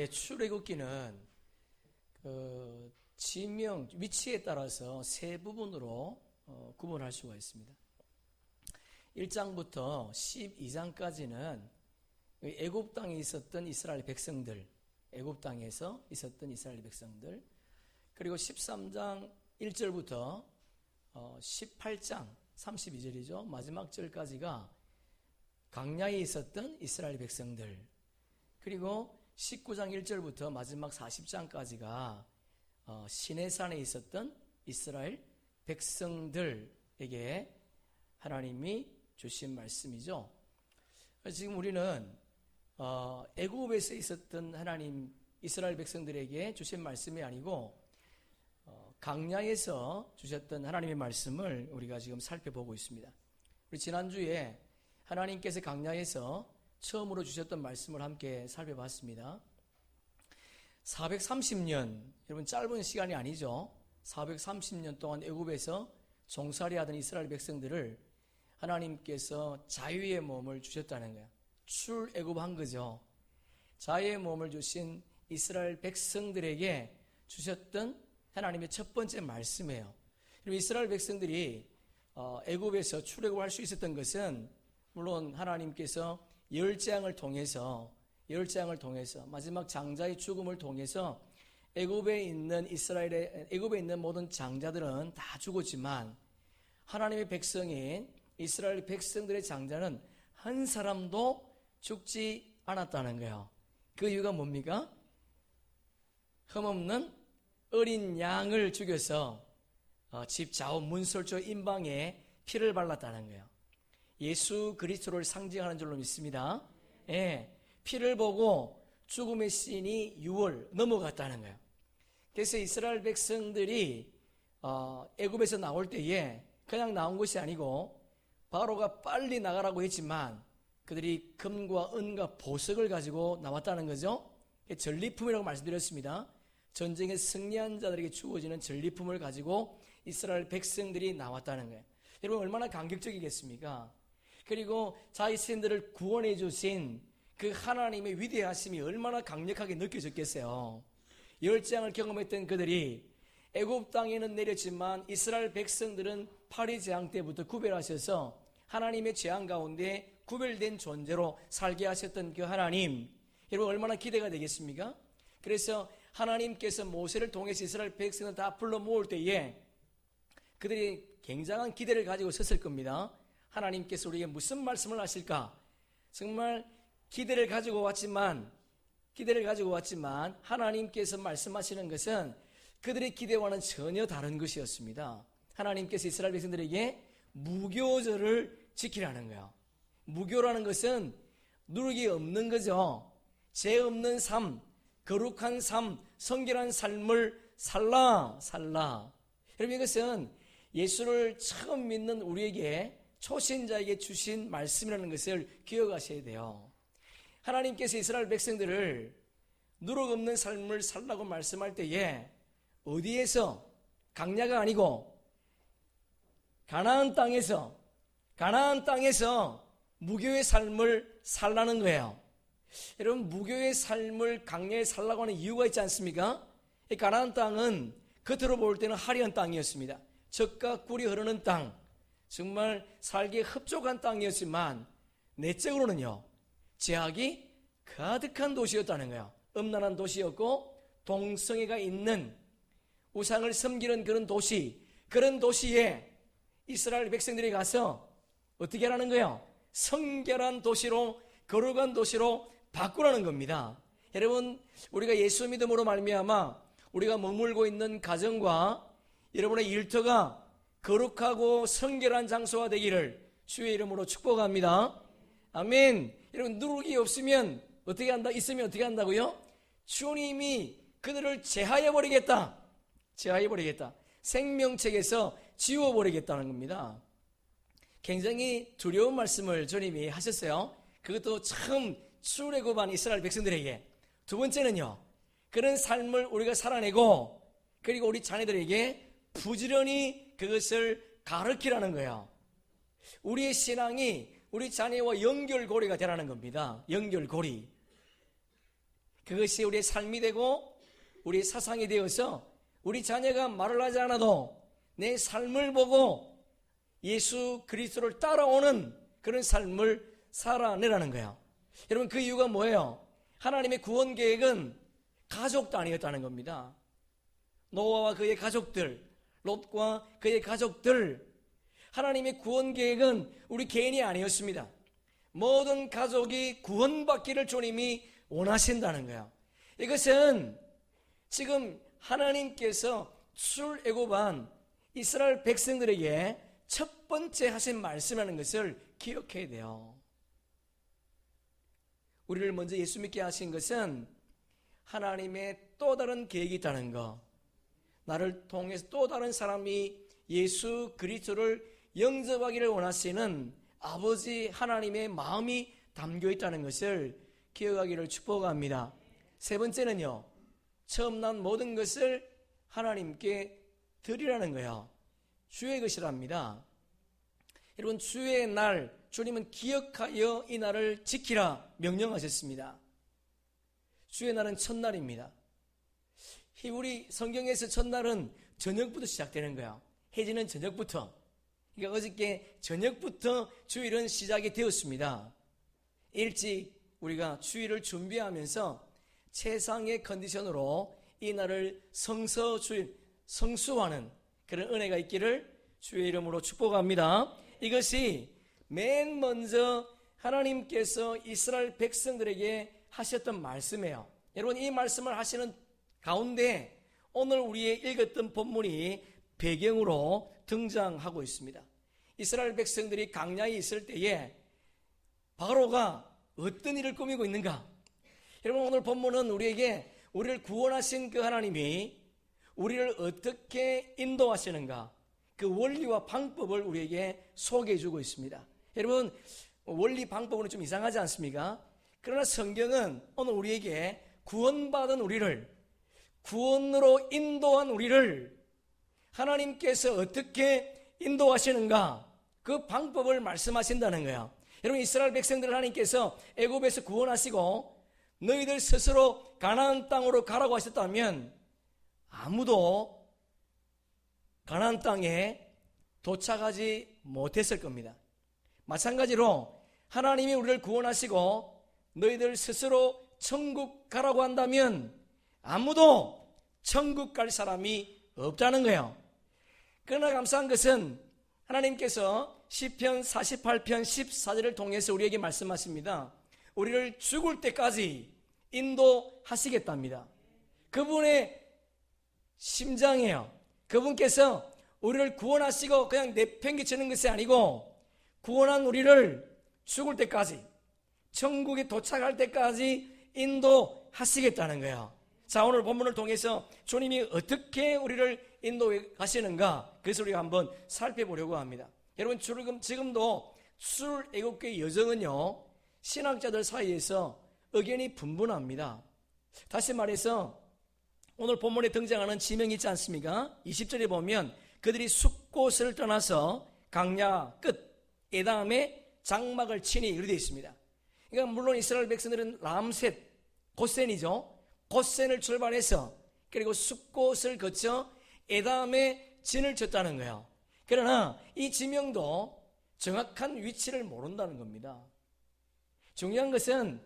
출애굽기는 지명, 위치에 따라서 세 부분으로 구분할 수가 있습니다. 1장부터 12장까지는 애굽 땅에 있었던 이스라엘 백성들, 애굽 땅에서 있었던 이스라엘 백성들, 그리고 13장 1절부터 18장 32절이죠. 마지막 절까지가 광야에 있었던 이스라엘 백성들, 그리고 19장 1절부터 마지막 40장까지가 시내산에 있었던 이스라엘 백성들에게 하나님이 주신 말씀이죠. 지금 우리는 애굽에서 있었던 하나님 이스라엘 백성들에게 주신 말씀이 아니고 광야에서 주셨던 하나님의 말씀을 우리가 지금 살펴보고 있습니다. 우리 지난주에 하나님께서 광야에서 처음으로 주셨던 말씀을 함께 살펴봤습니다. 430년, 여러분 짧은 시간이 아니죠. 430년 동안 애굽에서 종살이하던 이스라엘 백성들을 하나님께서 자유의 몸을 주셨다는 거예요. 출애굽한 거죠. 자유의 몸을 주신 이스라엘 백성들에게 주셨던 하나님의 첫 번째 말씀이에요. 이스라엘 백성들이 애굽에서 출애굽할 수 있었던 것은 물론 하나님께서 열재앙을 통해서 마지막 장자의 죽음을 통해서 애굽에 있는 모든 장자들은 다 죽었지만 하나님의 백성인 이스라엘 백성들의 장자는 한 사람도 죽지 않았다는 거예요. 그 이유가 뭡니까? 흠없는 어린 양을 죽여서 집 좌우 문설주 임방에 피를 발랐다는 거예요. 예수 그리스도를 상징하는 줄로 믿습니다. 피를 보고 죽음의 신이 6월 넘어갔다는 거예요. 그래서 이스라엘 백성들이 애굽에서 나올 때에 그냥 나온 것이 아니고 바로가 빨리 나가라고 했지만 그들이 금과 은과 보석을 가지고 나왔다는 거죠. 전리품이라고 말씀드렸습니다. 전쟁에 승리한 자들에게 주어지는 전리품을 가지고 이스라엘 백성들이 나왔다는 거예요. 여러분 얼마나 감격적이겠습니까? 그리고 자신들을 구원해 주신 그 하나님의 위대하심이 얼마나 강력하게 느껴졌겠어요. 열재앙을 경험했던 그들이 애굽 땅에는 내렸지만 이스라엘 백성들은 파리 재앙 때부터 구별하셔서 하나님의 재앙 가운데 구별된 존재로 살게 하셨던 그 하나님, 여러분 얼마나 기대가 되겠습니까? 그래서 하나님께서 모세를 통해서 이스라엘 백성을 다 불러 모을 때에 그들이 굉장한 기대를 가지고 섰을 겁니다. 하나님께서 우리에게 무슨 말씀을 하실까? 정말 기대를 가지고 왔지만 하나님께서 말씀하시는 것은 그들의 기대와는 전혀 다른 것이었습니다. 하나님께서 이스라엘 백성들에게 무교절을 지키라는 거예요. 무교라는 것은 누룩이 없는 거죠. 죄 없는 삶, 거룩한 삶, 성결한 삶을 살라. 여러분 이것은 예수를 처음 믿는 우리에게 초신자에게 주신 말씀이라는 것을 기억하셔야 돼요. 하나님께서 이스라엘 백성들을 누룩 없는 삶을 살라고 말씀할 때에 어디에서 광야가 아니고 가나안 땅에서 무교의 삶을 살라는 거예요. 여러분 무교의 삶을 광야에 살라고 하는 이유가 있지 않습니까? 이 가나안 땅은 겉으로 볼 때는 화려한 땅이었습니다. 젖과 꿀이 흐르는 땅, 정말 살기에 흡족한 땅이었지만 내적으로는요 죄악이 가득한 도시였다는 거예요. 음란한 도시였고 동성애가 있는 우상을 섬기는 그런 도시에 이스라엘 백성들이 가서 어떻게 하라는 거예요? 성결한 도시로, 거룩한 도시로 바꾸라는 겁니다. 여러분 우리가 예수 믿음으로 말미암아 우리가 머물고 있는 가정과 여러분의 일터가 거룩하고 성결한 장소가 되기를 주의 이름으로 축복합니다. 아멘. 여러분 누룩이 없으면 어떻게 한다? 있으면 어떻게 한다고요? 주님이 그들을 제하여버리겠다. 생명책에서 지워버리겠다는 겁니다. 굉장히 두려운 말씀을 주님이 하셨어요. 그것도 처음 출애굽한 이스라엘 백성들에게. 두 번째는요, 그런 삶을 우리가 살아내고 그리고 우리 자녀들에게 부지런히 그것을 가르치라는 거예요. 우리의 신앙이 우리 자녀와 연결고리가 되라는 겁니다. 연결고리. 그것이 우리의 삶이 되고 우리의 사상이 되어서 우리 자녀가 말을 하지 않아도 내 삶을 보고 예수 그리스도를 따라오는 그런 삶을 살아내라는 거예요. 여러분, 그 이유가 뭐예요? 하나님의 구원 계획은 가족도 아니었다는 겁니다. 노아와 그의 가족들, 롯과 그의 가족들, 하나님의 구원 계획은 우리 개인이 아니었습니다. 모든 가족이 구원받기를 주님이 원하신다는 거예요. 이것은 지금 하나님께서 출애굽한 이스라엘 백성들에게 첫 번째 하신 말씀이라는 것을 기억해야 돼요. 우리를 먼저 예수 믿게 하신 것은 하나님의 또 다른 계획이 있다는 것, 나를 통해서 또 다른 사람이 예수 그리스도를 영접하기를 원하시는 아버지 하나님의 마음이 담겨 있다는 것을 기억하기를 축복합니다. 세 번째는요, 처음 난 모든 것을 하나님께 드리라는 거예요. 주의 것이랍니다. 여러분, 주의 날, 주님은 기억하여 이 날을 지키라 명령하셨습니다. 주의 날은 첫날입니다. 히브리 성경에서 첫날은 저녁부터 시작되는 거예요. 해지는 저녁부터. 그러니까 어저께 저녁부터 주일은 시작이 되었습니다. 일찍 우리가 주일을 준비하면서 최상의 컨디션으로 이 날을 성수하는 그런 은혜가 있기를 주의 이름으로 축복합니다. 이것이 맨 먼저 하나님께서 이스라엘 백성들에게 하셨던 말씀이에요. 여러분, 이 말씀을 하시는 가운데 오늘 우리의 읽었던 본문이 배경으로 등장하고 있습니다. 이스라엘 백성들이 광야에 있을 때에 바로가 어떤 일을 꾸미고 있는가? 여러분, 오늘 본문은 우리를 구원하신 그 하나님이 우리를 어떻게 인도하시는가, 그 원리와 방법을 우리에게 소개해 주고 있습니다. 여러분, 원리 방법은 좀 이상하지 않습니까? 그러나 성경은 오늘 우리에게 구원받은 우리를, 구원으로 인도한 우리를 하나님께서 어떻게 인도하시는가, 그 방법을 말씀하신다는 거예요. 여러분, 이스라엘 백성들 하나님께서 애굽에서 구원하시고 너희들 스스로 가나안 땅으로 가라고 하셨다면 아무도 가나안 땅에 도착하지 못했을 겁니다. 마찬가지로 하나님이 우리를 구원하시고 너희들 스스로 천국 가라고 한다면 아무도 천국 갈 사람이 없다는 거예요. 그러나 감사한 것은 하나님께서 시편 48편 14절을 통해서 우리에게 말씀하십니다. 우리를 죽을 때까지 인도하시겠답니다. 그분의 심장이에요. 그분께서 우리를 구원하시고 그냥 내팽개치는 것이 아니고 구원한 우리를 죽을 때까지, 천국에 도착할 때까지 인도하시겠다는 거예요. 자, 오늘 본문을 통해서 주님이 어떻게 우리를 인도하시는가, 그래서 우리가 한번 살펴보려고 합니다. 여러분, 지금도 출애굽의 여정은요, 신학자들 사이에서 의견이 분분합니다. 다시 말해서 오늘 본문에 등장하는 지명이 있지 않습니까? 20절에 보면 그들이 숫곳을 떠나서 광야 끝 에담에 장막을 치니 이렇게 되어 있습니다. 그러니까 물론 이스라엘 백성들은 람셋, 고센이죠. 고센을 출발해서 그리고 숫곳을 거쳐 에담에 진을 쳤다는 거예요. 그러나 이 지명도 정확한 위치를 모른다는 겁니다. 중요한 것은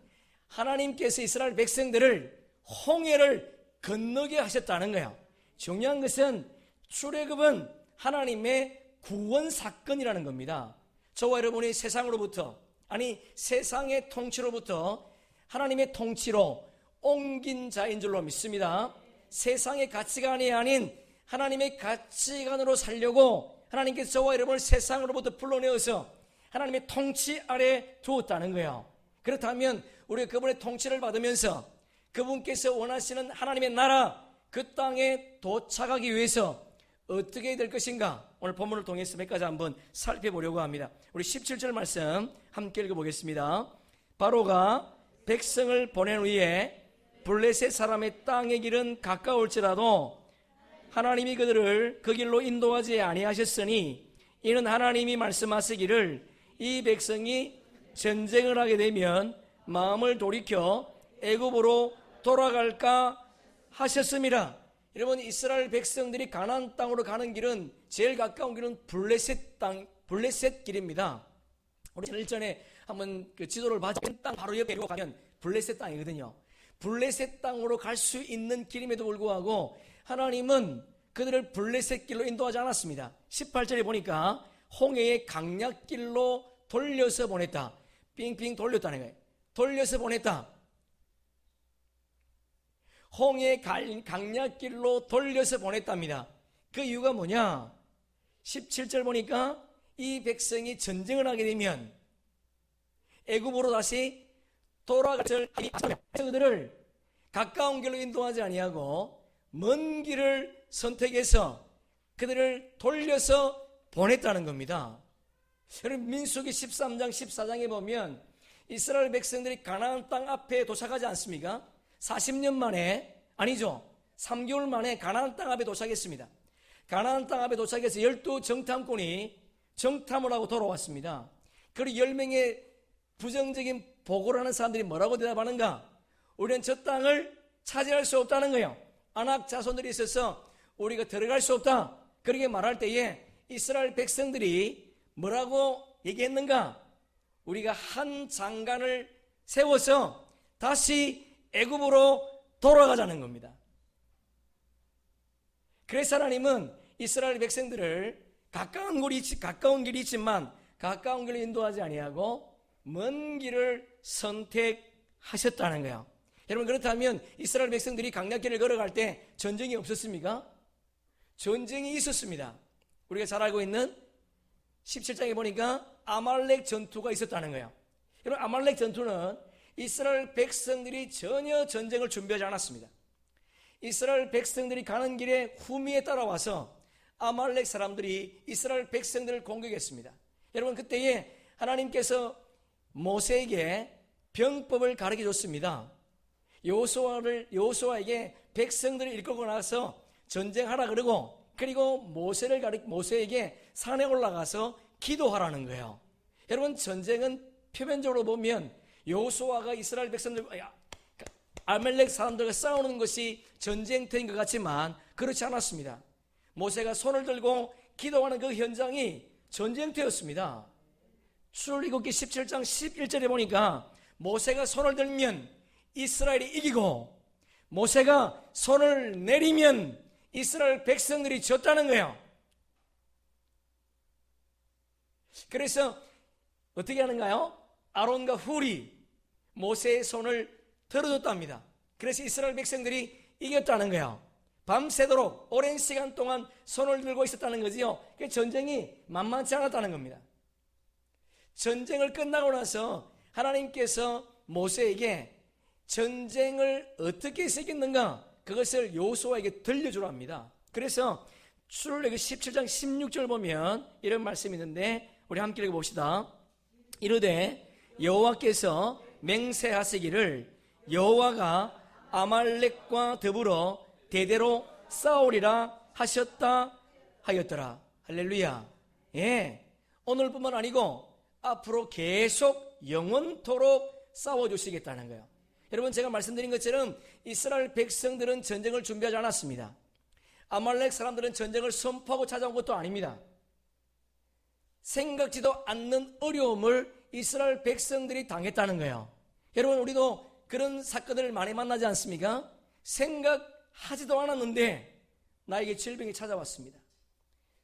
하나님께서 이스라엘 백성들을 홍해를 건너게 하셨다는 거예요. 중요한 것은 출애굽은 하나님의 구원 사건이라는 겁니다. 저와 여러분이 세상으로부터, 아니 세상의 통치로부터 하나님의 통치로 옮긴 자인 줄로 믿습니다. 세상의 가치관이 아닌 하나님의 가치관으로 살려고 하나님께서 저와 여러분을 세상으로부터 불러내어서 하나님의 통치 아래 두었다는 거예요. 그렇다면 우리가 그분의 통치를 받으면서 그분께서 원하시는 하나님의 나라, 그 땅에 도착하기 위해서 어떻게 될 것인가, 오늘 본문을 통해서 몇 가지 한번 살펴보려고 합니다. 우리 17절 말씀 함께 읽어보겠습니다. 바로가 백성을 보낸 후에 블레셋 사람의 땅의 길은 가까울지라도 하나님이 그들을 그 길로 인도하지 아니하셨으니 이는 하나님이 말씀하시기를 이 백성이 전쟁을 하게 되면 마음을 돌이켜 애굽으로 돌아갈까 하셨습니다. 여러분, 이스라엘 백성들이 가나안 땅으로 가는 길은 제일 가까운 길은 블레셋 길입니다. 우리 지난 일전에 한번 그 지도를 봐서 땅 바로 옆에 가면 블레셋 땅이거든요. 블레셋 땅으로 갈 수 있는 길임에도 불구하고 하나님은 그들을 블레셋 길로 인도하지 않았습니다. 18절에 보니까 홍해의 강약길로 돌려서 보냈다. 빙빙 돌렸다는 거예요. 돌려서 보냈다. 홍해 강약길로 돌려서 보냈답니다. 그 이유가 뭐냐? 17절 보니까 이 백성이 전쟁을 하게 되면 애굽으로 다시 돌아갈 그들을 가까운 길로 인도하지 아니하고 먼 길을 선택해서 그들을 돌려서 보냈다는 겁니다. 여러분, 민수기 13장 14장에 보면 이스라엘 백성들이 가나안 땅 앞에 도착하지 않습니까? 40년 만에, 아니죠, 3개월 만에 가나안 땅 앞에 도착했습니다. 가나안 땅 앞에 도착해서 12정탐꾼이 정탐을 하고 돌아왔습니다. 그리고 10명의 부정적인 보고를 하는 사람들이 뭐라고 대답하는가? 우리는 저 땅을 차지할 수 없다는 거예요. 아낙 자손들이 있어서 우리가 들어갈 수 없다. 그렇게 말할 때에 이스라엘 백성들이 뭐라고 얘기했는가? 우리가 한 장관을 세워서 다시 애굽으로 돌아가자는 겁니다. 그래서 하나님은 이스라엘 백성들을 가까운 길이 있지만 가까운 길을 인도하지 아니하고 먼 길을 선택하셨다는 거예요. 여러분, 그렇다면 이스라엘 백성들이 강약길을 걸어갈 때 전쟁이 없었습니까? 전쟁이 있었습니다. 우리가 잘 알고 있는 17장에 보니까 아말렉 전투가 있었다는 거예요. 여러분, 아말렉 전투는 이스라엘 백성들이 전혀 전쟁을 준비하지 않았습니다. 이스라엘 백성들이 가는 길에 후미에 따라와서 아말렉 사람들이 이스라엘 백성들을 공격했습니다. 여러분, 그때에 하나님께서 모세에게 병법을 가르쳐 줬습니다. 여호수아에게 백성들을 이끌고 나가서 전쟁하라 그리고 모세에게 산에 올라가서 기도하라는 거예요. 여러분, 전쟁은 표면적으로 보면 여호수아가 이스라엘 백성들 아말렉 사람들과 싸우는 것이 전쟁터인 것 같지만 그렇지 않았습니다. 모세가 손을 들고 기도하는 그 현장이 전쟁터였습니다. 출애굽기 17장 11절에 보니까 모세가 손을 들면 이스라엘이 이기고 모세가 손을 내리면 이스라엘 백성들이 졌다는 거예요. 그래서 어떻게 하는가요? 아론과 훌이 모세의 손을 들어줬답니다. 그래서 이스라엘 백성들이 이겼다는 거예요. 밤새도록 오랜 시간 동안 손을 들고 있었다는 거지요. 전쟁이 만만치 않았다는 겁니다. 전쟁을 끝나고 나서 하나님께서 모세에게 전쟁을 어떻게 이겼는가 그것을 여호수아에게 들려주라 합니다. 그래서 출애굽기 17장 16절 보면 이런 말씀이 있는데 우리 함께 읽어봅시다. 이르되 여호와께서 맹세하시기를 여호와가 아말렉과 더불어 대대로 싸우리라 하셨다 하였더라. 할렐루야. 예, 오늘뿐만 아니고 앞으로 계속 영원토록 싸워주시겠다는 거예요. 여러분, 제가 말씀드린 것처럼 이스라엘 백성들은 전쟁을 준비하지 않았습니다. 아말렉 사람들은 전쟁을 선포하고 찾아온 것도 아닙니다. 생각지도 않는 어려움을 이스라엘 백성들이 당했다는 거예요. 여러분, 우리도 그런 사건을 많이 만나지 않습니까? 생각하지도 않았는데 나에게 질병이 찾아왔습니다.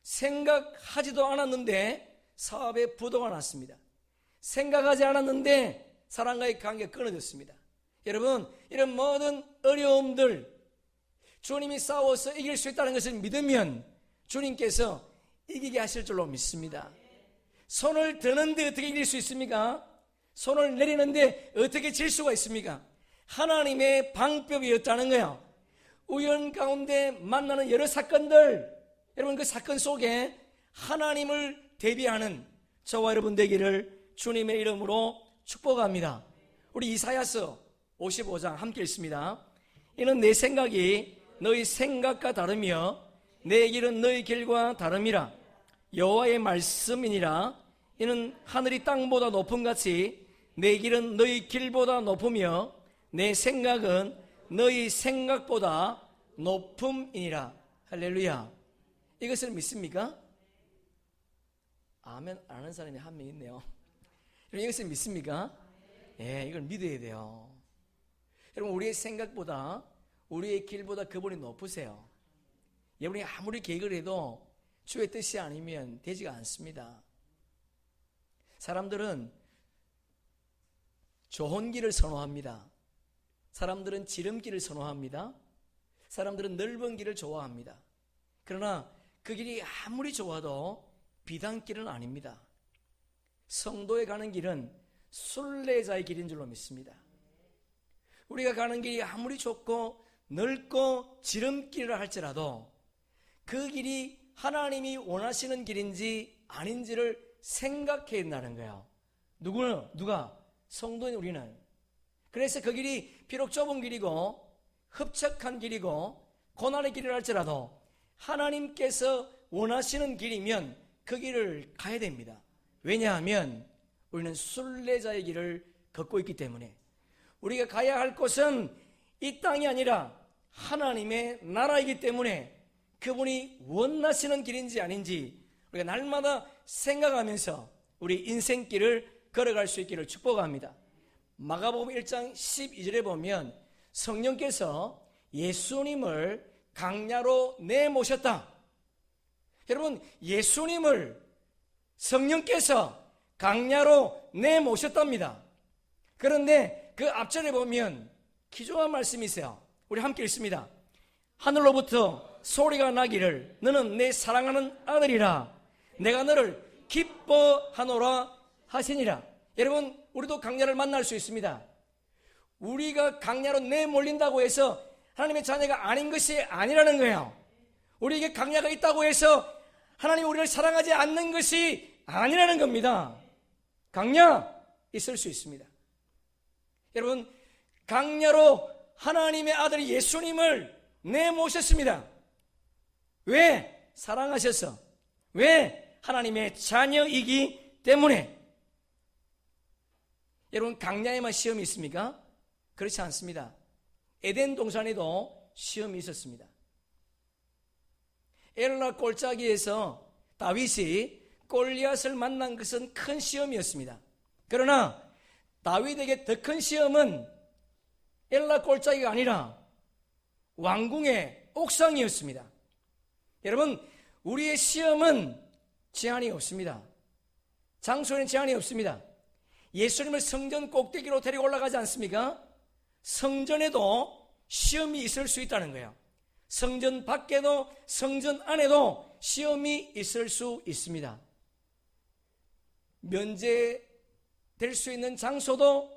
생각하지도 않았는데 사업에 부도가 났습니다. 생각하지 않았는데 사람과의 관계가 끊어졌습니다. 여러분, 이런 모든 어려움들 주님이 싸워서 이길 수 있다는 것을 믿으면 주님께서 이기게 하실 줄로 믿습니다. 손을 드는데 어떻게 이길 수 있습니까? 손을 내리는데 어떻게 질 수가 있습니까? 하나님의 방법이었다는 거예요. 우연 가운데 만나는 여러 사건들, 여러분, 그 사건 속에 하나님을 대비하는 저와 여러분 되기를 주님의 이름으로 축복합니다. 우리 이사야서 55장 함께 읽습니다. 이는 내 생각이 너희 생각과 다르며 내 길은 너희 길과 다름이라. 여호와의 말씀이니라. 이는 하늘이 땅보다 높음 같이 내 길은 너희 길보다 높으며 내 생각은 너희 생각보다 높음이니라. 할렐루야. 이것을 믿습니까? 아멘 안 하는 사람이 한 명 있네요. 여러분, 이것을 믿습니까? 예, 이걸 믿어야 돼요. 여러분, 우리의 생각보다, 우리의 길보다 그분이 높으세요. 여러분이 아무리 계획을 해도 주의 뜻이 아니면 되지가 않습니다. 사람들은 좋은 길을 선호합니다. 사람들은 지름길을 선호합니다. 사람들은 넓은 길을 좋아합니다. 그러나 그 길이 아무리 좋아도 비단길은 아닙니다. 성도에 가는 길은 순례자의 길인 줄로 믿습니다. 우리가 가는 길이 아무리 좋고 넓고 지름길이라 할지라도 그 길이 하나님이 원하시는 길인지 아닌지를 생각해야 된다는 거예요. 누가? 성도인 우리는. 그래서 그 길이 비록 좁은 길이고 흡착한 길이고 고난의 길이라 할지라도 하나님께서 원하시는 길이면 그 길을 가야 됩니다. 왜냐하면 우리는 순례자의 길을 걷고 있기 때문에. 우리가 가야 할 곳은 이 땅이 아니라 하나님의 나라이기 때문에 그분이 원하시는 길인지 아닌지 우리가 날마다 생각하면서 우리 인생길을 걸어갈 수 있기를 축복합니다. 마가복음 1장 12절에 보면 성령께서 예수님을 강야로 내모셨다. 여러분, 예수님을 성령께서 강야로 내모셨답니다. 그런데 그 앞절에 보면 기조한 말씀이 있어요. 우리 함께 읽습니다. 하늘로부터 소리가 나기를 너는 내 사랑하는 아들이라 내가 너를 기뻐하노라 하시니라. 여러분, 우리도 강야를 만날 수 있습니다. 우리가 강야로 내몰린다고 해서 하나님의 자녀가 아닌 것이 아니라는 거예요. 우리에게 강야가 있다고 해서 하나님이 우리를 사랑하지 않는 것이 아니라는 겁니다. 강야 있을 수 있습니다. 여러분, 강야로 하나님의 아들 예수님을 내모셨습니다. 왜? 사랑하셔서. 왜? 하나님의 자녀이기 때문에. 여러분, 강야에만 시험이 있습니까? 그렇지 않습니다. 에덴 동산에도 시험이 있었습니다. 엘라 골짜기에서 다윗이 골리앗을 만난 것은 큰 시험이었습니다. 그러나 다윗에게 더 큰 시험은 엘라 골짜기가 아니라 왕궁의 옥상이었습니다. 여러분, 우리의 시험은 제한이 없습니다. 장소에는 제한이 없습니다. 예수님을 성전 꼭대기로 데리고 올라가지 않습니까? 성전에도 시험이 있을 수 있다는 거예요. 성전 밖에도 성전 안에도 시험이 있을 수 있습니다. 면제될 수 있는 장소도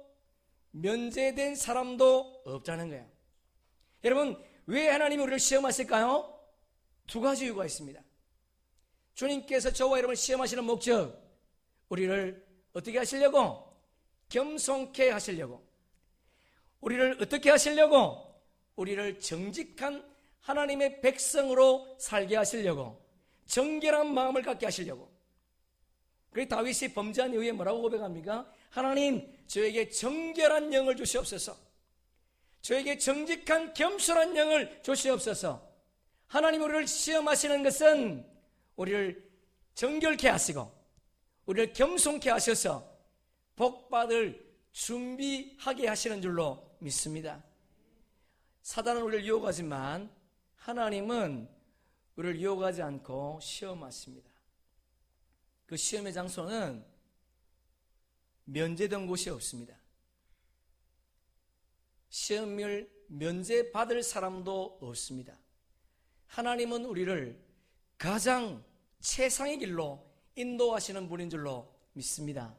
면제된 사람도 없다는 거예요. 여러분, 왜 하나님이 우리를 시험하실까요? 두 가지 이유가 있습니다. 주님께서 저와 여러분을 시험하시는 목적, 우리를 어떻게 하시려고? 겸손케 하시려고. 우리를 어떻게 하시려고? 우리를 정직한 하나님의 백성으로 살게 하시려고, 정결한 마음을 갖게 하시려고. 그래서 다윗이 범죄한 이후에 뭐라고 고백합니까? 하나님, 저에게 정결한 영을 주시옵소서. 저에게 정직한 겸손한 영을 주시옵소서. 하나님, 우리를 시험하시는 것은 우리를 정결케 하시고 우리를 겸손케 하셔서 복받을 준비하게 하시는 줄로 믿습니다. 사단은 우리를 유혹하지만 하나님은 우리를 유혹하지 않고 시험하십니다. 그 시험의 장소는 면제된 곳이 없습니다. 시험을 면제받을 사람도 없습니다. 하나님은 우리를 가장 최상의 길로 인도하시는 분인 줄로 믿습니다.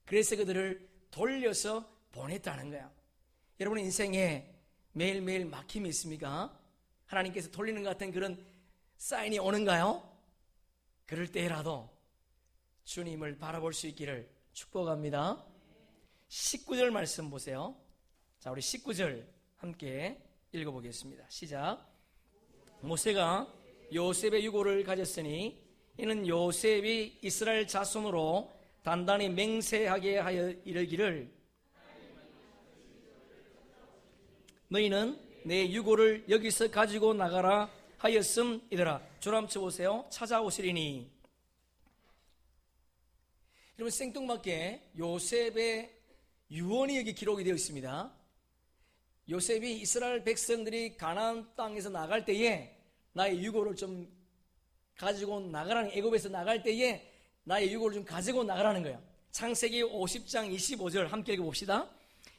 그래서 그들을 돌려서 보냈다는 거예요. 여러분 인생에 매일매일 막힘이 있습니까? 하나님께서 돌리는 것 같은 그런 사인이 오는가요? 그럴 때라도 주님을 바라볼 수 있기를 축복합니다. 19절 말씀 보세요. 자, 우리 19절 함께 읽어보겠습니다. 시작. 모세가 요셉의 유고를 가졌으니 이는 요셉이 이스라엘 자손으로 단단히 맹세하게 하여 이르기를 너희는 내 유고를 여기서 가지고 나가라 하였음이더라. 주람 쳐보세요. 찾아오시리니. 여러분, 생뚱맞게 요셉의 유언이 여기 기록이 되어 있습니다. 요셉이 이스라엘 백성들이 가나안 땅에서 나갈 때에 나의 유고를 좀 가지고 나가라는, 애굽에서 나갈 때에 나의 유고를 좀 가지고 나가라는 거예요. 창세기 50장 25절 함께 읽어봅시다.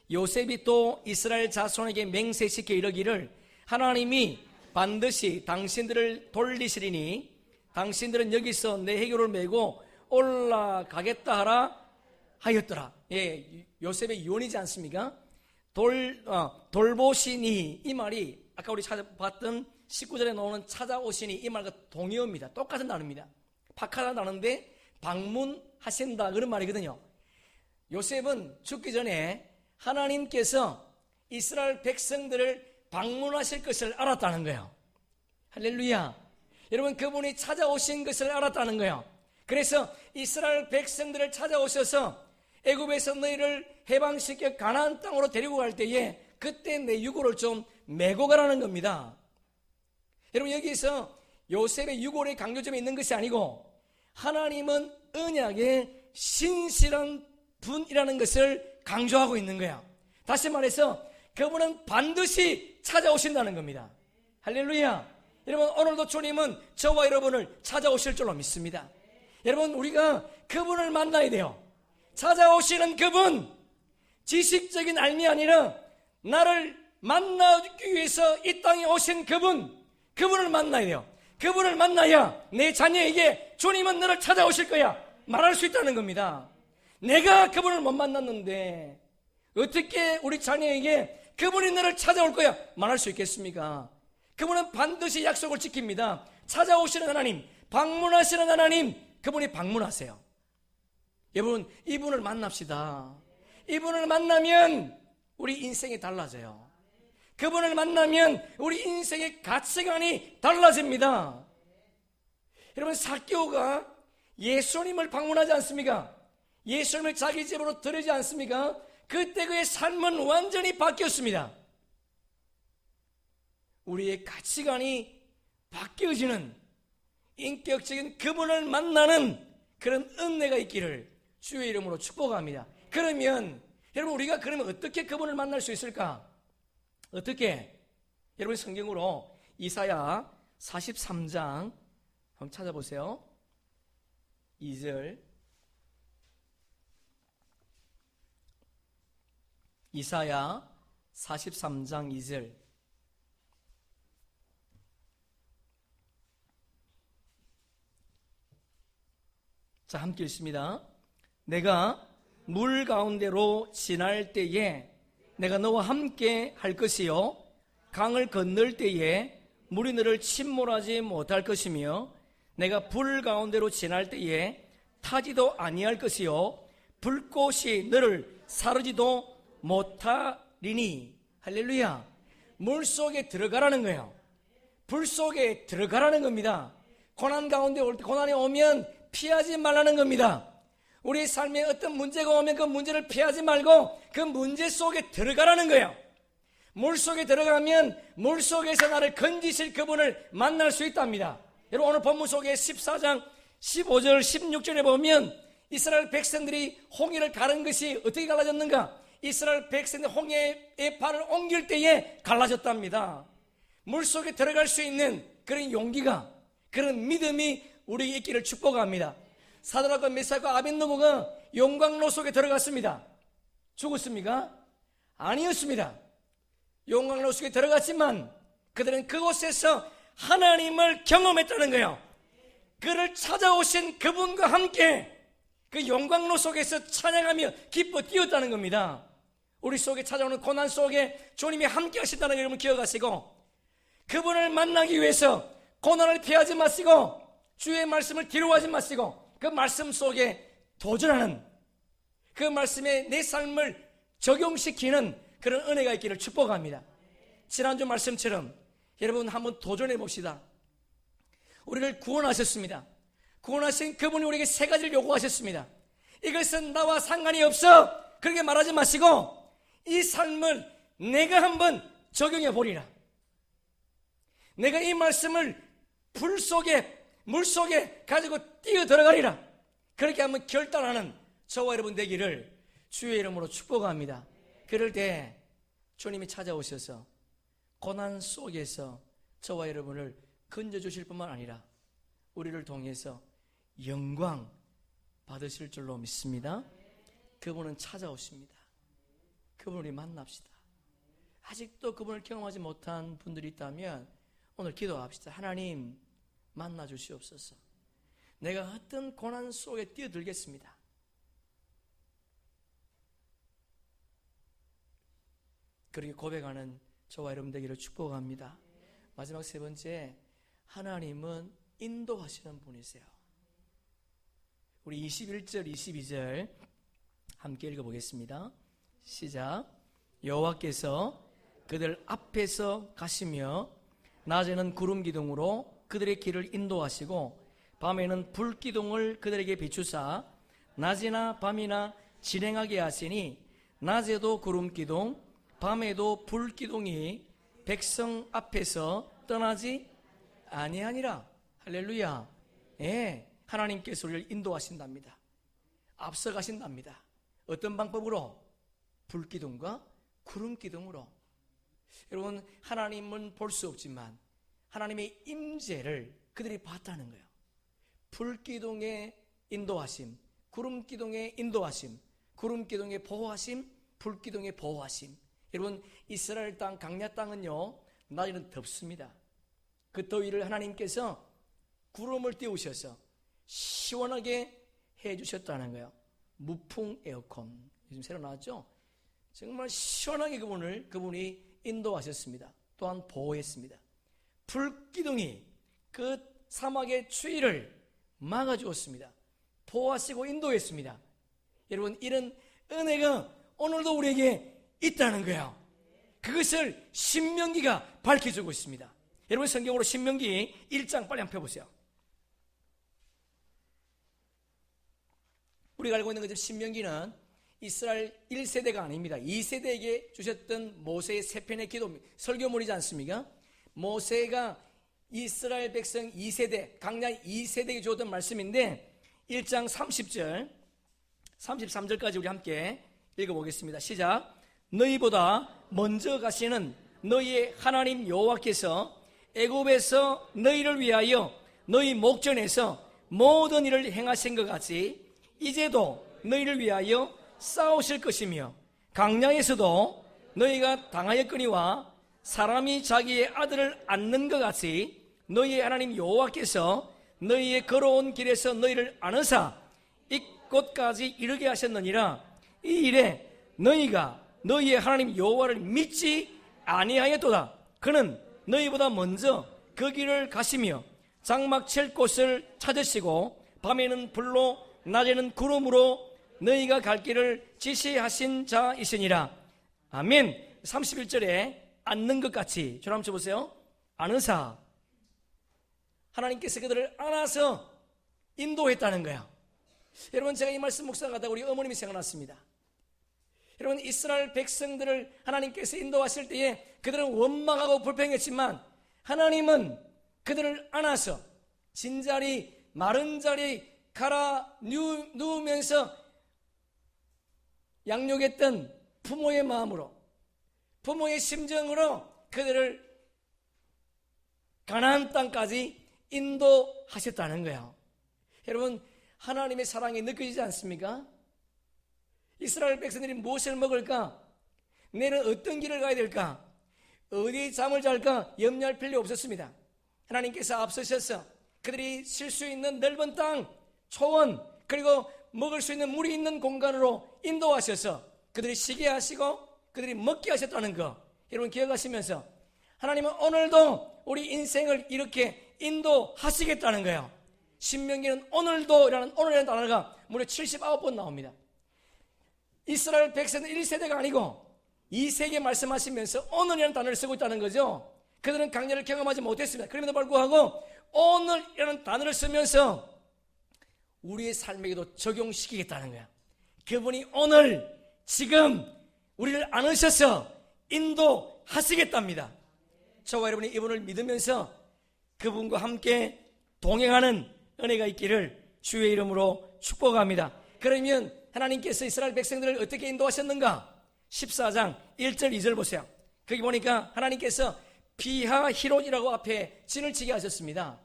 요셉이 또 이스라엘 자손에게 맹세시켜 이르기를 하나님이 반드시 당신들을 돌리시리니 당신들은 여기서 내 해교를 메고 올라가겠다 하라 하였더라. 예, 요셉의 유언이지 않습니까? 돌보시니, 이 말이 아까 우리 찾아봤던 19절에 나오는 찾아오시니, 이 말과 동의어입니다. 똑같은 단어입니다. 박하다 단어인데 방문하신다, 그런 말이거든요. 요셉은 죽기 전에 하나님께서 이스라엘 백성들을 방문하실 것을 알았다는 거예요. 할렐루야. 여러분, 그분이 찾아오신 것을 알았다는 거예요. 그래서 이스라엘 백성들을 찾아오셔서 애굽에서 너희를 해방시켜 가나안 땅으로 데리고 갈 때에 그때 내 유고를 좀 메고 가라는 겁니다. 여러분, 여기서 요셉의 유고의 강조점이 있는 것이 아니고 하나님은 언약의 신실한 분이라는 것을 강조하고 있는 거야. 다시 말해서 그분은 반드시 찾아오신다는 겁니다. 할렐루야. 여러분, 오늘도 주님은 저와 여러분을 찾아오실 줄로 믿습니다. 여러분, 우리가 그분을 만나야 돼요. 찾아오시는 그분, 지식적인 알미 아니라 나를 만나기 위해서 이 땅에 오신 그분을 만나야 돼요. 그분을 만나야 내 자녀에게 주님은 너를 찾아오실 거야 말할 수 있다는 겁니다. 내가 그분을 못 만났는데 어떻게 우리 자녀에게 그분이 너를 찾아올 거야 말할 수 있겠습니까? 그분은 반드시 약속을 지킵니다. 찾아오시는 하나님, 방문하시는 하나님, 그분이 방문하세요. 여러분, 이분을 만납시다. 이분을 만나면 우리 인생이 달라져요. 그분을 만나면 우리 인생의 가치관이 달라집니다. 여러분, 삭개오가 예수님을 방문하지 않습니까? 예수님을 자기 집으로 들이지 않습니까? 그때 그의 삶은 완전히 바뀌었습니다. 우리의 가치관이 바뀌어지는 인격적인 그분을 만나는 그런 은혜가 있기를 주의 이름으로 축복합니다. 그러면 여러분, 우리가 그러면 어떻게 그분을 만날 수 있을까? 어떻게? 여러분, 성경으로 이사야 43장 한번 찾아보세요. 2절. 이사야 43장 2절. 자, 함께 읽습니다. 내가 물 가운데로 지날 때에 내가 너와 함께 할 것이요 강을 건널 때에 물이 너를 침몰하지 못할 것이며 내가 불 가운데로 지날 때에 타지도 아니할 것이요 불꽃이 너를 사르지도 못하리니. 할렐루야. 물 속에 들어가라는 거예요. 불 속에 들어가라는 겁니다. 고난 가운데 올 때, 고난이 오면 피하지 말라는 겁니다. 우리 삶에 어떤 문제가 오면 그 문제를 피하지 말고 그 문제 속에 들어가라는 거예요. 물 속에 들어가면 물 속에서 나를 건지실 그분을 만날 수 있답니다. 여러분, 오늘 본문 속에 14장 15절 16절에 보면 이스라엘 백성들이 홍해를 가른 것이 어떻게 갈라졌는가? 이스라엘 백성들이 홍해의 발을 옮길 때에 갈라졌답니다. 물 속에 들어갈 수 있는 그런 용기가, 그런 믿음이 우리에게 있기를 축복합니다. 사드락과 메삭과 아벳느고가 용광로 속에 들어갔습니다. 죽었습니까? 아니었습니다. 용광로 속에 들어갔지만 그들은 그곳에서 하나님을 경험했다는 거예요. 그를 찾아오신 그분과 함께 그 용광로 속에서 찬양하며 기뻐 뛰었다는 겁니다. 우리 속에 찾아오는 고난 속에 주님이 함께 하신다는 걸 여러분 기억하시고, 그분을 만나기 위해서 고난을 피하지 마시고 주의 말씀을 뒤로하지 마시고 그 말씀 속에 도전하는, 그 말씀에 내 삶을 적용시키는 그런 은혜가 있기를 축복합니다. 지난주 말씀처럼 여러분 한번 도전해 봅시다. 우리를 구원하셨습니다. 구원하신 그분이 우리에게 세 가지를 요구하셨습니다. 이것은 나와 상관이 없어 그렇게 말하지 마시고 이 삶을 내가 한번 적용해 보리라. 내가 이 말씀을 불 속에 물 속에 가지고 뛰어 들어가리라. 그렇게 한번 결단하는 저와 여러분 되기를 주의 이름으로 축복합니다. 그럴 때 주님이 찾아오셔서 고난 속에서 저와 여러분을 건져주실 뿐만 아니라 우리를 통해서 영광 받으실 줄로 믿습니다. 그분은 찾아오십니다. 그분을 우리 만납시다. 아직도 그분을 경험하지 못한 분들이 있다면 오늘 기도합시다. 하나님 만나 주시옵소서. 내가 어떤 고난 속에 뛰어들겠습니다. 그렇게 고백하는 저와 여러분 되기를 축복합니다. 마지막 세 번째, 하나님은 인도하시는 분이세요. 우리 21절 22절 함께 읽어보겠습니다. 시작. 여호와께서 그들 앞에서 가시며 낮에는 구름 기둥으로 그들의 길을 인도하시고 밤에는 불 기둥을 그들에게 비추사 낮이나 밤이나 진행하게 하시니 낮에도 구름 기둥 밤에도 불 기둥이 백성 앞에서 떠나지 아니하니라. 할렐루야. 예, 하나님께서 우리를 인도하신답니다. 앞서가신답니다. 어떤 방법으로? 불 기둥과 구름 기둥으로. 여러분, 하나님은 볼 수 없지만 하나님의 임재를 그들이 봤다는 거예요. 불 기둥의 인도하심, 구름 기둥의 인도하심, 구름 기둥의 보호하심, 불 기둥의 보호하심. 여러분, 이스라엘 땅 강야 땅은요 낮에는 덥습니다. 그 더위를 하나님께서 구름을 띄우셔서 시원하게 해주셨다는 거예요. 무풍 에어컨 요즘 새로 나왔죠. 정말 시원하게 그분이 인도하셨습니다. 또한 보호했습니다. 불기둥이 그 사막의 추위를 막아주었습니다. 보호하시고 인도했습니다. 여러분, 이런 은혜가 오늘도 우리에게 있다는 거예요. 그것을 신명기가 밝혀주고 있습니다. 여러분, 성경으로 신명기 1장 빨리 한번 펴보세요. 우리가 알고 있는 것처럼 신명기는 이스라엘 1세대가 아닙니다. 2세대에게 주셨던 모세의 세 편의 기도 설교물이지 않습니까? 모세가 이스라엘 백성 2세대 강야 2세대에게 주었던 말씀인데 1장 30절 33절까지 우리 함께 읽어보겠습니다. 시작. 너희보다 먼저 가시는 너희의 하나님 여호와께서 애굽에서 너희를 위하여 너희 목전에서 모든 일을 행하신 것 같이 이제도 너희를 위하여 싸우실 것이며 강야에서도 너희가 당하였거니와 사람이 자기의 아들을 안는 것 같이 너희의 하나님 여호와께서 너희의 걸어온 길에서 너희를 안으사 이곳까지 이르게 하셨느니라. 이 일에 너희가 너희의 하나님 여호와를 믿지 아니하였도다. 그는 너희보다 먼저 그 길을 가시며 장막 칠 곳을 찾으시고 밤에는 불로 낮에는 구름으로 너희가 갈 길을 지시하신 자이시니라. 아멘. 31절에 안는 것 같이 저를 한번 쳐보세요. 안으사. 하나님께서 그들을 안아서 인도했다는 거야. 여러분, 제가 이 말씀 묵상하다가 우리 어머님이 생각났습니다. 여러분, 이스라엘 백성들을 하나님께서 인도하실 때에 그들은 원망하고 불평했지만 하나님은 그들을 안아서 진자리 마른 자리 갈아 누우면서 양육했던 부모의 마음으로 부모의 심정으로 그들을 가나안 땅까지 인도하셨다는 거예요. 여러분, 하나님의 사랑이 느껴지지 않습니까? 이스라엘 백성들이 무엇을 먹을까? 내일은 어떤 길을 가야 될까? 어디 잠을 잘까? 염려할 필요 없었습니다. 하나님께서 앞서셔서 그들이 쉴 수 있는 넓은 땅, 초원, 그리고 먹을 수 있는 물이 있는 공간으로 인도하셔서 그들이 쉬게 하시고 그들이 먹게 하셨다는 거 여러분 기억하시면서 하나님은 오늘도 우리 인생을 이렇게 인도하시겠다는 거예요. 신명기는 오늘도라는 오늘이라는 단어가 무려 79번 나옵니다. 이스라엘 백성은 1세대가 아니고 2세기 말씀하시면서 오늘이라는 단어를 쓰고 있다는 거죠. 그들은 강야를 경험하지 못했습니다. 그럼에도 불구하고 오늘이라는 단어를 쓰면서 우리의 삶에게도 적용시키겠다는 거야. 그분이 오늘 지금 우리를 안으셔서 인도 하시겠답니다. 저와 여러분이 이분을 믿으면서 그분과 함께 동행하는 은혜가 있기를 주의 이름으로 축복합니다. 그러면 하나님께서 이스라엘 백성들을 어떻게 인도하셨는가? 14장 1절 2절 보세요. 거기 보니까 하나님께서 비하히롯이라고 앞에 진을 치게 하셨습니다.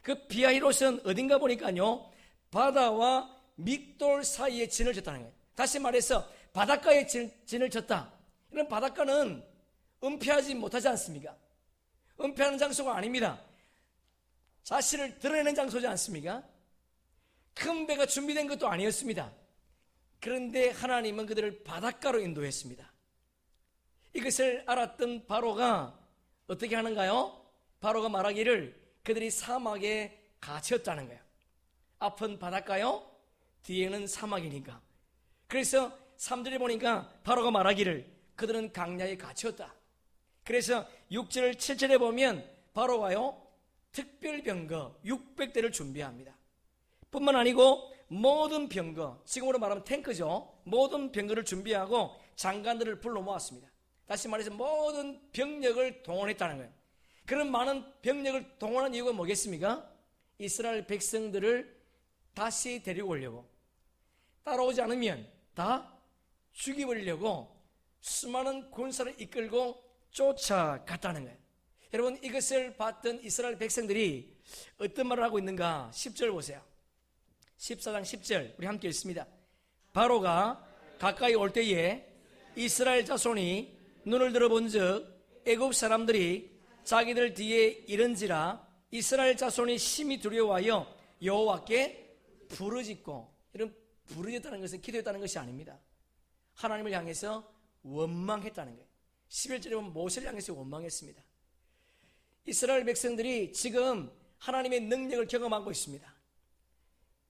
그 비하히롯은 어딘가 보니까요, 바다와 믹돌 사이에 진을 쳤다는 거예요. 다시 말해서 바닷가에 진을 쳤다. 이런 바닷가는 은폐하지 못하지 않습니까? 은폐하는 장소가 아닙니다. 자신을 드러내는 장소지 않습니까? 큰 배가 준비된 것도 아니었습니다. 그런데 하나님은 그들을 바닷가로 인도했습니다. 이것을 알았던 바로가 어떻게 하는가요? 바로가 말하기를 그들이 사막에 갇혔다는 거예요. 앞은 바닷가요, 뒤에는 사막이니까. 그래서 3절에 보니까 바로가 말하기를 그들은 강야에 갇혔다. 그래서 6절 7절에 보면 바로가요, 특별병거 600대를 준비합니다. 뿐만 아니고 모든 병거, 지금으로 말하면 탱크죠, 모든 병거를 준비하고 장관들을 불러 모았습니다. 다시 말해서 모든 병력을 동원했다는 거예요. 그런 많은 병력을 동원한 이유가 뭐겠습니까? 이스라엘 백성들을 다시 데리고 오려고, 따라오지 않으면 다 죽여버리려고 수많은 군사를 이끌고 쫓아갔다는 거예요. 여러분, 이것을 봤던 이스라엘 백성들이 어떤 말을 하고 있는가? 10절 보세요. 14장 10절 우리 함께 읽습니다. 바로가 가까이 올 때에 이스라엘 자손이 눈을 들어본 즉 애굽 사람들이 자기들 뒤에 이른지라 이스라엘 자손이 심히 두려워하여 여호와께 부르짖고, 이런 부르짖었다는 것은 기도했다는 것이 아닙니다. 하나님을 향해서 원망했다는 거예요. 11절에 보면 모세를 향해서 원망했습니다. 이스라엘 백성들이 지금 하나님의 능력을 경험하고 있습니다.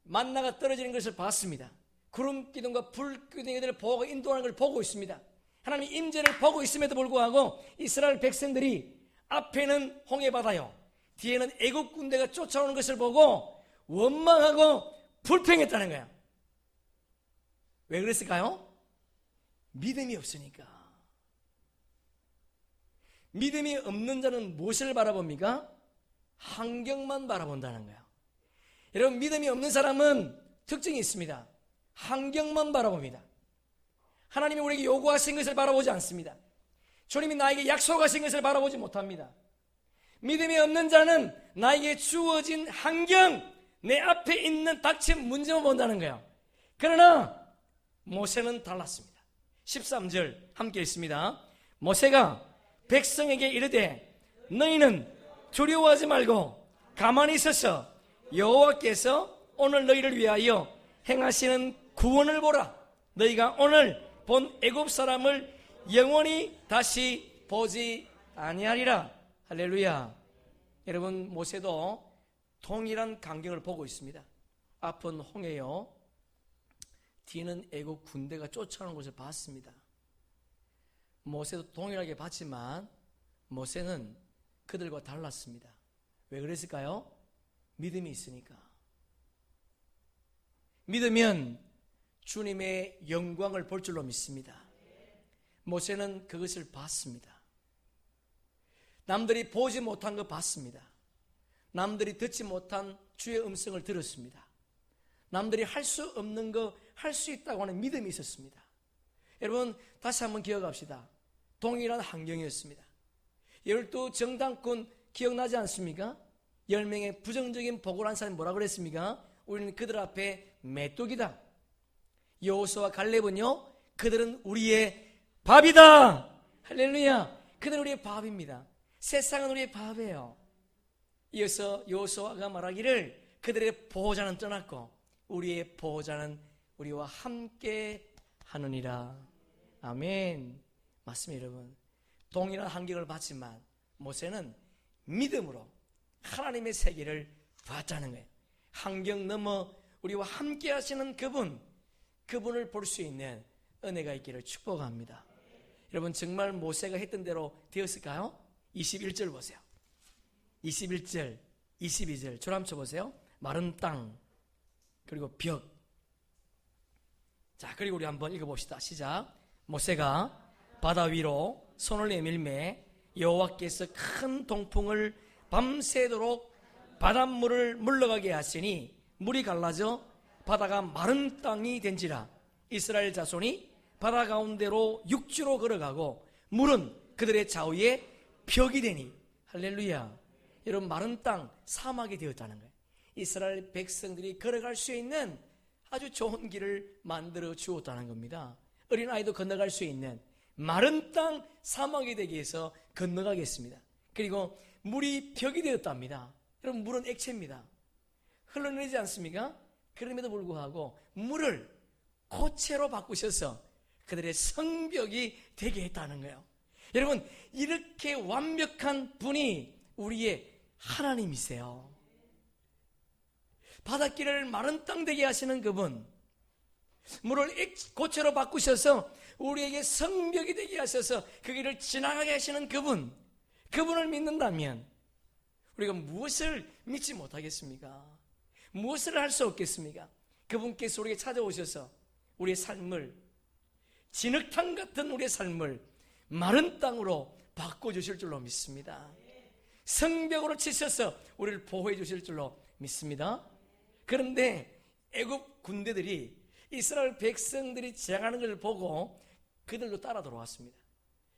만나가 떨어지는 것을 봤습니다. 구름 기둥과 불 기둥을 보고 인도하는 걸 보고 있습니다. 하나님의 임재를 보고 있음에도 불구하고 이스라엘 백성들이 앞에는 홍해바다요, 뒤에는 애국 군대가 쫓아오는 것을 보고 원망하고 불평했다는 거야. 왜 그랬을까요? 믿음이 없으니까. 믿음이 없는 자는 무엇을 바라봅니까? 환경만 바라본다는 거예요. 여러분, 믿음이 없는 사람은 특징이 있습니다. 환경만 바라봅니다. 하나님이 우리에게 요구하신 것을 바라보지 않습니다. 주님이 나에게 약속하신 것을 바라보지 못합니다. 믿음이 없는 자는 나에게 주어진 환경, 내 앞에 있는 닥친 문제만 본다는 거예요. 그러나 모세는 달랐습니다. 13절 함께 읽습니다. 모세가 백성에게 이르되 너희는 두려워하지 말고 가만히 있어서 여호와께서 오늘 너희를 위하여 행하시는 구원을 보라. 너희가 오늘 본 애굽 사람을 영원히 다시 보지 아니하리라. 할렐루야. 여러분, 모세도 동일한 광경을 보고 있습니다. 앞은 홍해요, 뒤는 애국 군대가 쫓아오는 것을 봤습니다. 모세도 동일하게 봤지만 모세는 그들과 달랐습니다. 왜 그랬을까요? 믿음이 있으니까. 믿으면 주님의 영광을 볼 줄로 믿습니다. 모세는 그것을 봤습니다. 남들이 보지 못한 거 봤습니다. 남들이 듣지 못한 주의 음성을 들었습니다. 남들이 할 수 없는 거 할 수 있다고 하는 믿음이 있었습니다. 여러분, 다시 한번 기억합시다. 동일한 환경이었습니다. 12 정당군 기억나지 않습니까? 10명의 부정적인 보고를 한 사람이 뭐라 그랬습니까? 우리는 그들 앞에 메뚜기다. 여호수아와 갈렙은요, 그들은 우리의 밥이다. 할렐루야. 그들은 우리의 밥입니다. 세상은 우리의 밥이에요. 이어서 여호수아가 말하기를 그들의 보호자는 떠났고 우리의 보호자는 우리와 함께 하느니라. 아멘. 맞습니다, 여러분. 동일한 환경을 봤지만 모세는 믿음으로 하나님의 세계를 봤다는 거예요. 환경 넘어 우리와 함께 하시는 그분을 볼 수 있는 은혜가 있기를 축복합니다. 여러분, 정말 모세가 했던 대로 되었을까요? 21절 보세요. 21절, 22절 줄 한번 쳐보세요. 마른 땅, 그리고 벽. 자, 그리고 우리 한번 읽어봅시다. 시작. 모세가 바다 위로 손을 내밀매 여호와께서 큰 동풍을 밤새도록 바닷물을 물러가게 하시니 물이 갈라져 바다가 마른 땅이 된지라. 이스라엘 자손이 바다 가운데로 육지로 걸어가고 물은 그들의 좌우에 벽이 되니. 할렐루야. 여러분, 마른 땅, 사막이 되었다는 거예요. 이스라엘 백성들이 걸어갈 수 있는 아주 좋은 길을 만들어 주었다는 겁니다. 어린아이도 건너갈 수 있는 마른 땅, 사막이 되기 위해서 건너가겠습니다. 그리고 물이 벽이 되었답니다. 여러분, 물은 액체입니다. 흘러내리지 않습니까? 그럼에도 불구하고 물을 고체로 바꾸셔서 그들의 성벽이 되게 했다는 거예요. 여러분, 이렇게 완벽한 분이 우리의 하나님이세요. 바닷길을 마른 땅 되게 하시는 그분, 물을 고체로 바꾸셔서 우리에게 성벽이 되게 하셔서 그 길을 지나가게 하시는 그분, 그분을 믿는다면 우리가 무엇을 믿지 못하겠습니까? 무엇을 할 수 없겠습니까? 그분께서 우리에게 찾아오셔서 우리의 삶을, 진흙탕 같은 우리의 삶을 마른 땅으로 바꿔주실 줄로 믿습니다. 성벽으로 치셔서 우리를 보호해 주실 줄로 믿습니다. 그런데 애굽 군대들이 이스라엘 백성들이 재앙하는 것을 보고 그들도 따라 돌아왔습니다.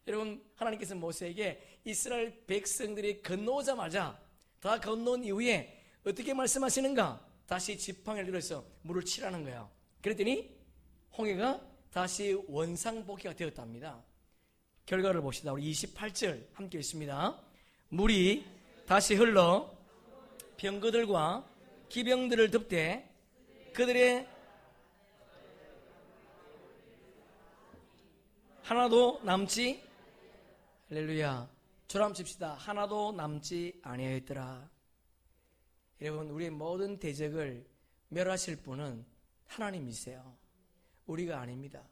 여러분, 하나님께서 모세에게 이스라엘 백성들이 건너오자마자 다 건너온 이후에 어떻게 말씀하시는가? 다시 지팡이를 들어서 물을 치라는 거예요. 그랬더니 홍해가 다시 원상복귀가 되었답니다. 결과를 봅시다. 우리 28절 함께 읽습니다. 물이 다시 흘러 병거들과 기병들을 덮되 그들의 하나도 남지, 할렐루야, 주람 칩시다. 하나도 남지 아니하였더라. 여러분, 우리의 모든 대적을 멸하실 분은 하나님이세요. 우리가 아닙니다.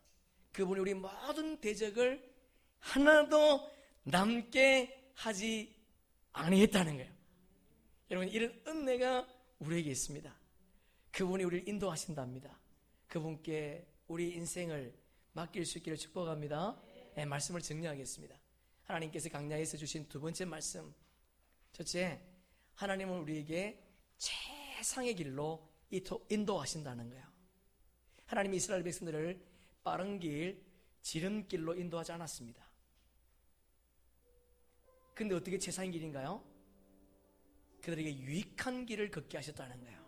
그분이 우리 모든 대적을 하나도 남게 하지 아니했다는 거예요. 여러분, 이런 은혜가 우리에게 있습니다. 그분이 우리를 인도하신답니다. 그분께 우리 인생을 맡길 수 있기를 축복합니다. 네, 말씀을 정리하겠습니다. 하나님께서 강야에서 주신 두 번째 말씀, 첫째, 하나님은 우리에게 최상의 길로 인도하신다는 거예요. 하나님이 이스라엘 백성들을 빠른 길, 지름길로 인도하지 않았습니다. 근데 어떻게 최상의 길인가요? 그들에게 유익한 길을 걷게 하셨다는 거예요.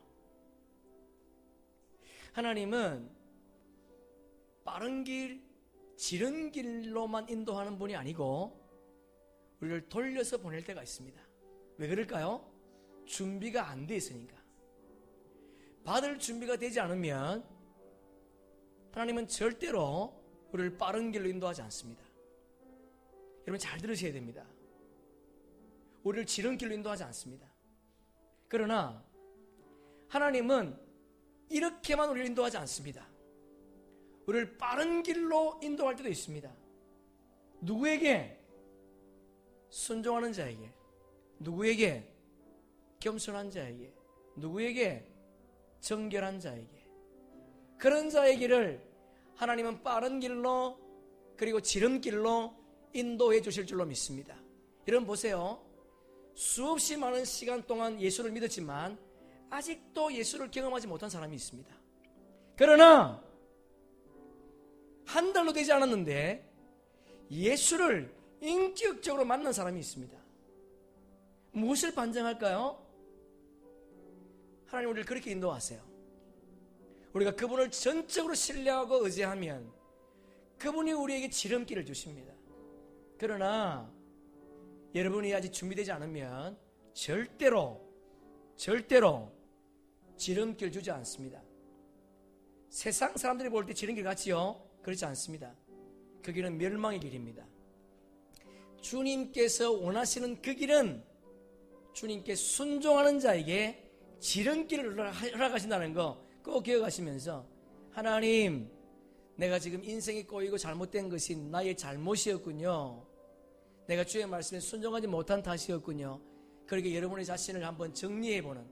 하나님은 빠른 길, 지른 길로만 인도하는 분이 아니고 우리를 돌려서 보낼 때가 있습니다. 왜 그럴까요? 준비가 안 돼 있으니까. 받을 준비가 되지 않으면 하나님은 절대로 우리를 빠른 길로 인도하지 않습니다. 여러분, 잘 들으셔야 됩니다. 우리를 지른 길로 인도하지 않습니다. 그러나 하나님은 이렇게만 우리를 인도하지 않습니다. 우리를 빠른 길로 인도할 때도 있습니다. 누구에게? 순종하는 자에게. 누구에게? 겸손한 자에게. 누구에게? 정결한 자에게. 그런 자의 길을 하나님은 빠른 길로, 그리고 지름길로 인도해 주실 줄로 믿습니다. 여러분 보세요. 수없이 많은 시간 동안 예수를 믿었지만 아직도 예수를 경험하지 못한 사람이 있습니다. 그러나 한 달도 되지 않았는데 예수를 인격적으로 만난 사람이 있습니다. 무엇을 반증할까요? 하나님 우리를 그렇게 인도하세요. 우리가 그분을 전적으로 신뢰하고 의지하면 그분이 우리에게 지름길을 주십니다. 그러나 여러분이 아직 준비되지 않으면 절대로 지름길 주지 않습니다. 세상 사람들이 볼 때 지름길 같지요? 그렇지 않습니다. 그 길은 멸망의 길입니다. 주님께서 원하시는 그 길은 주님께 순종하는 자에게 지름길을 허락하신다는 거 꼭 기억하시면서, 하나님, 내가 지금 인생이 꼬이고 잘못된 것이 나의 잘못이었군요. 내가 주의 말씀에 순종하지 못한 탓이었군요. 그렇게 여러분의 자신을 한번 정리해보는,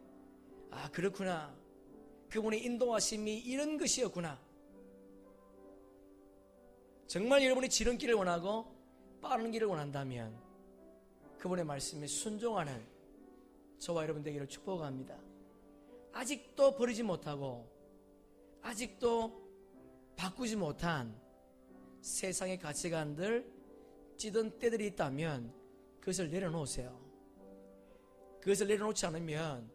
아, 그렇구나, 그분의 인도하심이 이런 것이었구나. 정말 여러분이 지름길을 원하고 빠른 길을 원한다면 그분의 말씀에 순종하는 저와 여러분 되기를 축복합니다. 아직도 버리지 못하고 아직도 바꾸지 못한 세상의 가치관들, 찌든 때들이 있다면 그것을 내려놓으세요. 그것을 내려놓지 않으면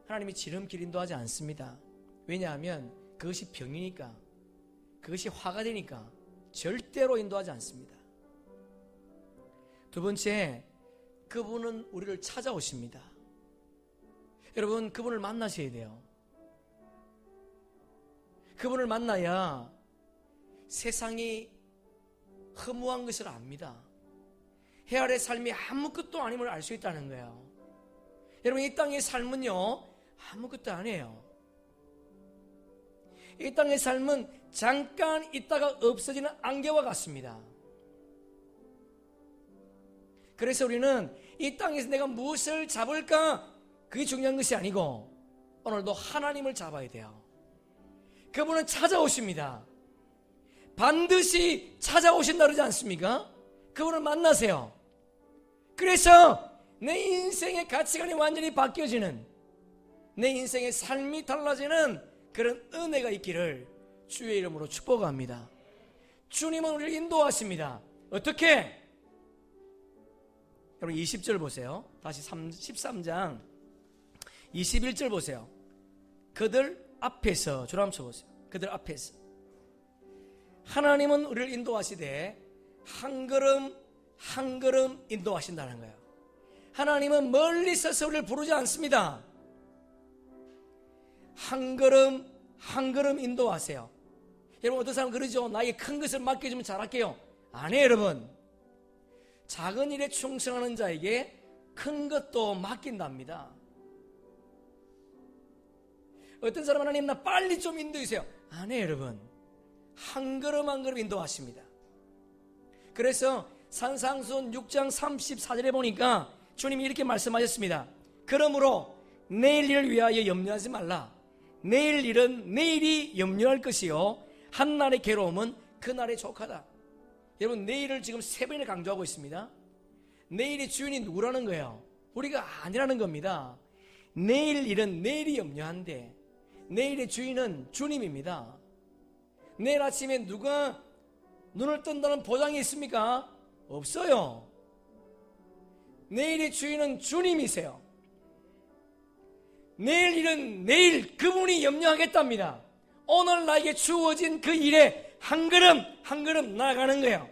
하나님이 지름길 인도하지 않습니다. 왜냐하면 그것이 병이니까, 그것이 화가 되니까 절대로 인도하지 않습니다. 두 번째, 그분은 우리를 찾아오십니다. 여러분, 그분을 만나셔야 돼요. 그분을 만나야 세상이 허무한 것을 압니다. 해 아래 삶이 아무것도 아님을 알 수 있다는 거예요. 여러분, 이 땅의 삶은요, 아무것도 아니에요. 이 땅의 삶은 잠깐 있다가 없어지는 안개와 같습니다. 그래서 우리는 이 땅에서 내가 무엇을 잡을까? 그게 중요한 것이 아니고 오늘도 하나님을 잡아야 돼요. 그분은 찾아오십니다. 반드시 찾아오신다 그러지 않습니까? 그분을 만나세요. 그래서 내 인생의 가치관이 완전히 바뀌어지는, 내 인생의 삶이 달라지는 그런 은혜가 있기를 주의 이름으로 축복합니다. 주님은 우리를 인도하십니다. 어떻게? 여러분 20절 보세요. 다시 13장 21절 보세요. 그들 앞에서, 주로 한번 쳐보세요. 그들 앞에서 하나님은 우리를 인도하시되 한 걸음 한 걸음 인도하신다는 거예요. 하나님은 멀리 서서 우리를 부르지 않습니다. 한 걸음 한 걸음 인도하세요. 여러분, 어떤 사람 그러죠? 나에게 큰 것을 맡겨주면 잘할게요. 아니에요, 여러분. 작은 일에 충성하는 자에게 큰 것도 맡긴답니다. 어떤 사람은 하나님 나 빨리 좀 인도해 주세요. 아니에요, 여러분. 한 걸음 한 걸음 인도하십니다. 그래서 산상수훈 6장 34절에 보니까 주님이 이렇게 말씀하셨습니다. 그러므로 내일 일을 위하여 염려하지 말라. 내일 일은 내일이 염려할 것이요 한날의 괴로움은 그날의 족하다. 여러분, 내일을 지금 3번이나 강조하고 있습니다. 내일의 주인이 누구라는 거예요? 우리가 아니라는 겁니다. 내일 일은 내일이 염려한데 내일의 주인은 주님입니다. 내일 아침에 누가 눈을 뜬다는 보장이 있습니까? 없어요. 내일의 주인은 주님이세요. 내일 일은 내일 그분이 염려하겠답니다. 오늘 나에게 주어진 그 일에 한 걸음 한 걸음 나아가는 거예요.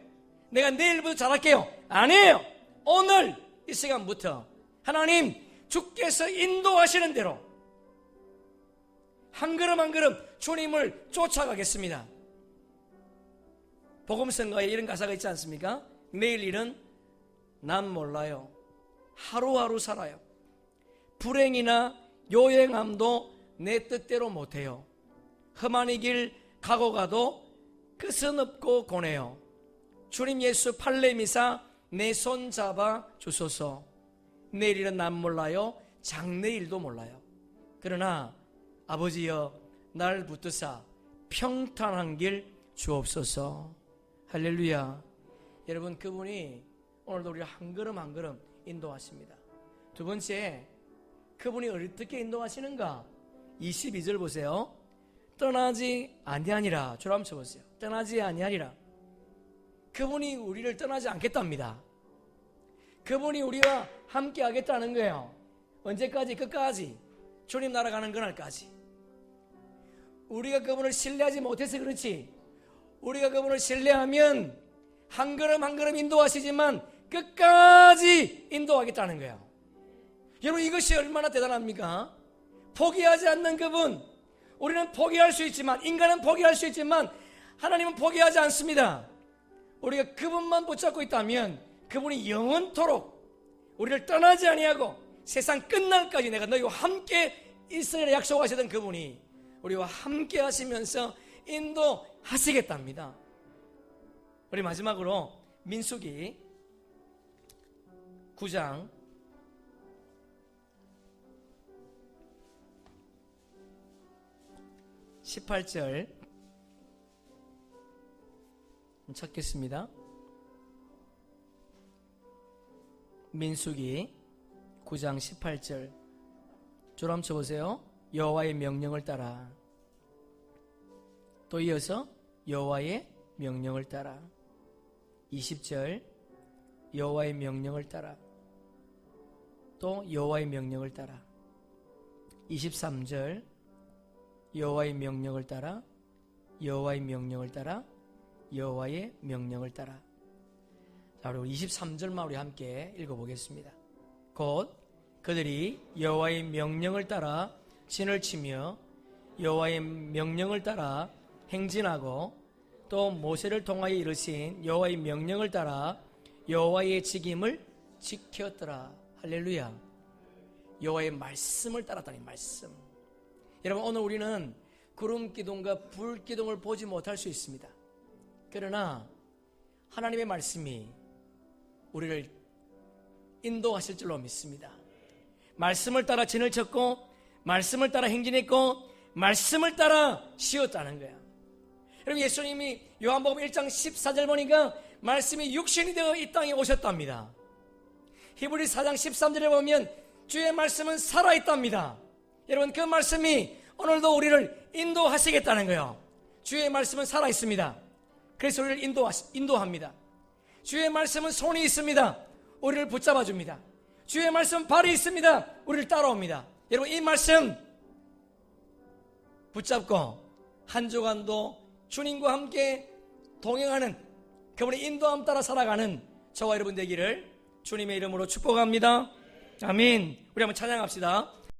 내가 내일부터 잘할게요. 아니에요. 오늘 이 시간부터 하나님 주께서 인도하시는 대로 한 걸음 한 걸음 주님을 쫓아가겠습니다. 복음성가에 이런 가사가 있지 않습니까? 내일 일은 난 몰라요. 하루하루 살아요. 불행이나 요행함도 내 뜻대로 못해요. 험한 이 길 가고 가도 끝은 없고 고뇌요. 주님 예수 팔레미사 내 손 잡아 주소서. 내일일은 난 몰라요. 장래일도 몰라요. 그러나 아버지여 날 붙드사 평탄한 길 주옵소서. 할렐루야. 여러분, 그분이 오늘도 우리를 한 걸음 한 걸음 인도하십니다. 두 번째, 그분이 어떻게 인도하시는가? 22절 보세요. 떠나지 아니하니라. 주로 한번 쳐보세요. 떠나지 아니하니라. 그분이 우리를 떠나지 않겠답니다. 그분이 우리와 함께 하겠다는 거예요. 언제까지? 끝까지. 주님 나라 가는 그날까지. 우리가 그분을 신뢰하지 못해서 그렇지, 우리가 그분을 신뢰하면 한 걸음 한 걸음 인도하시지만 끝까지 인도하겠다는 거예요. 여러분, 이것이 얼마나 대단합니까? 포기하지 않는 그분. 우리는 포기할 수 있지만, 인간은 포기할 수 있지만 하나님은 포기하지 않습니다. 우리가 그분만 붙잡고 있다면 그분이 영원토록 우리를 떠나지 아니하고 세상 끝날까지 내가 너희와 함께 있으리라 약속하시던 그분이 우리와 함께 하시면서 인도하시겠답니다. 우리 마지막으로 민수기 9장 18절 찾겠습니다. 민수기 9장 18절. 줄 한번 쳐보세요. 여호와의 명령을 따라. 또 이어서 여호와의 명령을 따라. 20절. 여호와의 명령을 따라. 또 여호와의 명령을 따라. 23절. 여호와의 명령을 따라. 여호와의 명령을 따라. 여호와의 명령을 따라. 자, 그리고 23절만 우리 함께 읽어보겠습니다. 곧 그들이 여호와의 명령을 따라 진을 치며 여호와의 명령을 따라 행진하고 또 모세를 통하여 이르신 여호와의 명령을 따라 여호와의 직임을 지켰더라. 할렐루야. 여호와의 말씀을 따랐다니, 말씀. 여러분, 오늘 우리는 구름 기둥과 불 기둥을 보지 못할 수 있습니다. 그러나 하나님의 말씀이 우리를 인도하실 줄로 믿습니다. 말씀을 따라 진을 쳤고, 말씀을 따라 행진했고, 말씀을 따라 쉬었다는 거야. 여러분, 예수님이 요한복음 1장 14절 보니까 말씀이 육신이 되어 이 땅에 오셨답니다. 히브리 4장 13절에 보면 주의 말씀은 살아있답니다. 여러분, 그 말씀이 오늘도 우리를 인도하시겠다는 거예요. 주의 말씀은 살아있습니다. 그래서 우리를 인도합니다. 주의 말씀은 손이 있습니다. 우리를 붙잡아줍니다. 주의 말씀은 발이 있습니다. 우리를 따라옵니다. 여러분, 이 말씀 붙잡고 한 주간도 주님과 함께 동행하는, 그분의 인도함 따라 살아가는 저와 여러분 되기를 주님의 이름으로 축복합니다. 아멘. 우리 한번 찬양합시다.